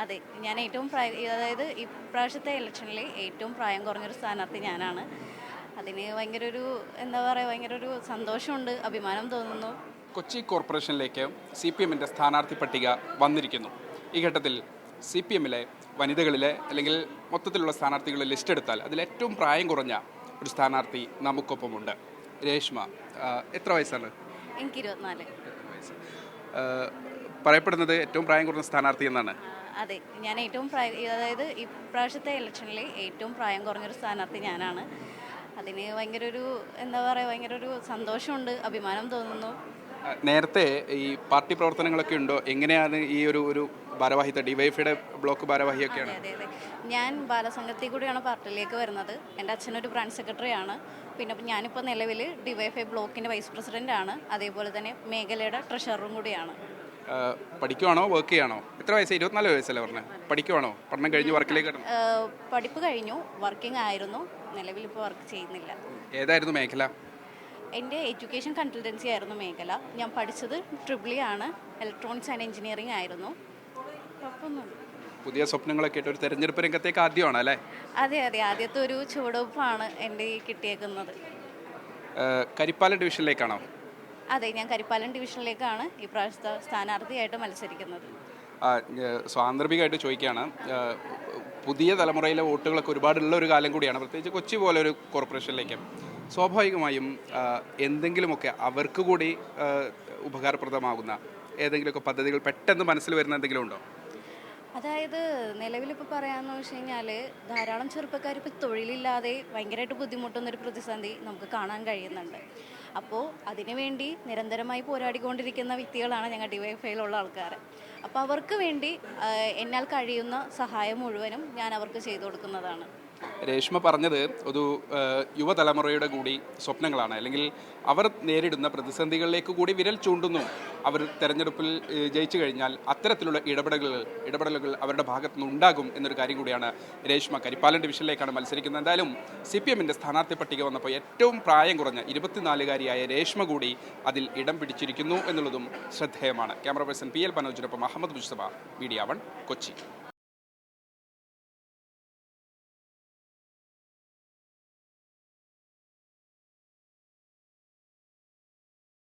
അതെ, ഞാൻ ഏറ്റവും അതായത് ഇപ്രാവശ്യത്തെ ഇലക്ഷനിൽ ഏറ്റവും പ്രായം കുറഞ്ഞൊരു സ്ഥാനാർത്ഥി ഞാനാണ്. അതിന് ഭയങ്കര ഒരു എന്താ പറയുക, ഭയങ്കര ഒരു സന്തോഷമുണ്ട്, അഭിമാനം തോന്നുന്നു. കൊച്ചി കോർപ്പറേഷനിലേക്ക് CPM-ൻ്റെ സ്ഥാനാർത്ഥി പട്ടിക വന്നിരിക്കുന്നു. ഈ ഘട്ടത്തിൽ CPM-ലെ വനിതകളിലെ അല്ലെങ്കിൽ മൊത്തത്തിലുള്ള സ്ഥാനാർത്ഥികളെ ലിസ്റ്റ് എടുത്താൽ അതിൽ ഏറ്റവും പ്രായം കുറഞ്ഞ ഒരു സ്ഥാനാർത്ഥി നമുക്കൊപ്പമുണ്ട്. രേഷ്മ, എത്ര വയസ്സാണ്? എനിക്ക് 24. പറയപ്പെടുന്നത് ഏറ്റവും പ്രായം കുറഞ്ഞ സ്ഥാനാർത്ഥി എന്നാണ്. അതെ, ഞാൻ ഏറ്റവും അതായത് ഇപ്രാവശ്യത്തെ ഇലക്ഷനിൽ ഏറ്റവും പ്രായം കുറഞ്ഞൊരു സ്ഥാനാർത്ഥി ഞാനാണ്. അതിന് ഭയങ്കര ഒരു എന്താ പറയുക, ഭയങ്കര ഒരു സന്തോഷമുണ്ട്, അഭിമാനം തോന്നുന്നു. നേരത്തെ ഈ പാർട്ടി പ്രവർത്തനങ്ങളൊക്കെ ഉണ്ടോ? എങ്ങനെയാണ് ഈ ഒരു ഭാരവാഹിത്വം? ഡിവൈഎഫ്ഐയുടെ ബ്ലോക്ക് ഭാരവാഹിയൊക്കെയാണ്. അതെ അതെ അതെ, ഞാൻ ബാലസംഘത്തിൽ കൂടിയാണ് പാർട്ടിയിലേക്ക് വരുന്നത്. എൻ്റെ അച്ഛനൊരു ബ്രാഞ്ച് സെക്രട്ടറി ആണ്. പിന്നെ ഞാനിപ്പോൾ നിലവിൽ ഡിവൈഎഫ്ഐ ബ്ലോക്കിൻ്റെ വൈസ് പ്രസിഡൻ്റ് ആണ്. അതേപോലെ തന്നെ മേഖലയുടെ ട്രഷററും കൂടിയാണ്. പഠിക്കുവാണോ വർക്ക് ചെയ്യാണോ? എത്ര വയസ്സ്? 24 വയസ്സല്ലേ പറഞ്ഞത്? പഠിക്കുവാണോ? പഠനം കഴിഞ്ഞ് വർക്കിലേക്ക്? പഠിപ്പ് കഴിഞ്ഞു, വർക്കിംഗ് ആയിരുന്നു. നിലവിൽ ഇപ്പോൾ വർക്ക് ചെയ്യുന്നില്ല. ഏതായിരുന്നു മേഖല? എൻ്റെ എഡ്യൂക്കേഷൻ കൺസൾട്ടൻസി ആയിരുന്നു മേഖല. ഞാൻ പഠിച്ചത് ട്രിപ്പിൾ ആണ്, ഇലക്ട്രോണിക്സ് ആൻഡ് എഞ്ചിനീയറിംഗ് ആയിരുന്നു. കുഴപ്പമൊന്നുമില്ല. പുതിയ സ്വപ്നങ്ങളൊക്കെ ആയിട്ട് ഒരു തെരഞ്ഞെടുപ്പ് രംഗത്തേക്ക് ആദ്യമാണ് അല്ലേ? അതെ അതെ, ആദ്യത്തെ ഒരു ചുവടുവെപ്പാണ് എൻ്റെ കിട്ടിയേക്കുന്നത്. കരിപ്പാല ഡിവിഷനിലേക്കാണോ? അതെ, ഞാൻ കരിപ്പാലം ഡിവിഷനിലേക്കാണ് ഈ പ്രാവശ്യത്തെ സ്ഥാനാർത്ഥിയായിട്ട് മത്സരിക്കുന്നത്. സാന്ദർഭികമായിട്ട് ചോദിക്കുകയാണ്, പുതിയ തലമുറയിലെ വോട്ടുകളൊക്കെ ഒരുപാടുള്ള ഒരു കാലം കൂടിയാണ്, പ്രത്യേകിച്ച് കൊച്ചി പോലെ ഒരു കോർപ്പറേഷനിലേക്ക്. സ്വാഭാവികമായും എന്തെങ്കിലുമൊക്കെ അവർക്ക് കൂടി ഉപകാരപ്രദമാകുന്ന ഏതെങ്കിലുമൊക്കെ പദ്ധതികൾ പെട്ടെന്ന് മനസ്സിൽ വരുന്ന എന്തെങ്കിലും ഉണ്ടോ? അതായത് നിലവിലിപ്പോൾ പറയാമെന്ന് വെച്ച് കഴിഞ്ഞാൽ ധാരാളം ചെറുപ്പക്കാർ ഇപ്പോൾ തൊഴിലില്ലാതെ ഭയങ്കരമായിട്ട് ബുദ്ധിമുട്ടുന്നൊരു പ്രതിസന്ധി നമുക്ക് കാണാൻ കഴിയുന്നുണ്ട്. അപ്പോൾ അതിനുവേണ്ടി നിരന്തരമായി പോരാടിക്കൊണ്ടിരിക്കുന്ന വ്യക്തികളാണ് ഞങ്ങൾ ഡിവൈഎഫ്ഐയിലുള്ള ആൾക്കാർ. അപ്പോൾ അവർക്ക് വേണ്ടി എന്നാൽ കഴിയുന്ന സഹായം മുഴുവനും ഞാൻ അവർക്ക് ചെയ്തു കൊടുക്കുന്നതാണ്. രേഷ്മ പറഞ്ഞത് ഒരു യുവതലമുറയുടെ കൂടി സ്വപ്നങ്ങളാണ്, അല്ലെങ്കിൽ അവർ നേരിടുന്ന പ്രതിസന്ധികളിലേക്ക് കൂടി വിരൽ ചൂണ്ടുന്നു. അവർ തെരഞ്ഞെടുപ്പിൽ ജയിച്ചു കഴിഞ്ഞാൽ അത്തരത്തിലുള്ള ഇടപെടലുകൾ അവരുടെ ഭാഗത്തു നിന്ന് ഉണ്ടാകും എന്നൊരു കാര്യം കൂടിയാണ്. രേഷ്മ കരിപ്പാലം ഡിവിഷനിലേക്കാണ് മത്സരിക്കുന്നത്. എന്തായാലും CPM-ൻ്റെ സ്ഥാനാർത്ഥി പട്ടിക വന്നപ്പോൾ ഏറ്റവും പ്രായം കുറഞ്ഞ 24-കാരിയായ രേഷ്മ കൂടി അതിൽ ഇടം പിടിച്ചിരിക്കുന്നു എന്നുള്ളതും ശ്രദ്ധേയമാണ്. ക്യാമറ പേഴ്സൺ PL പനോജിനൊപ്പം അഹമ്മദ് മുസ്തഫ, മീഡിയ 1, കൊച്ചി.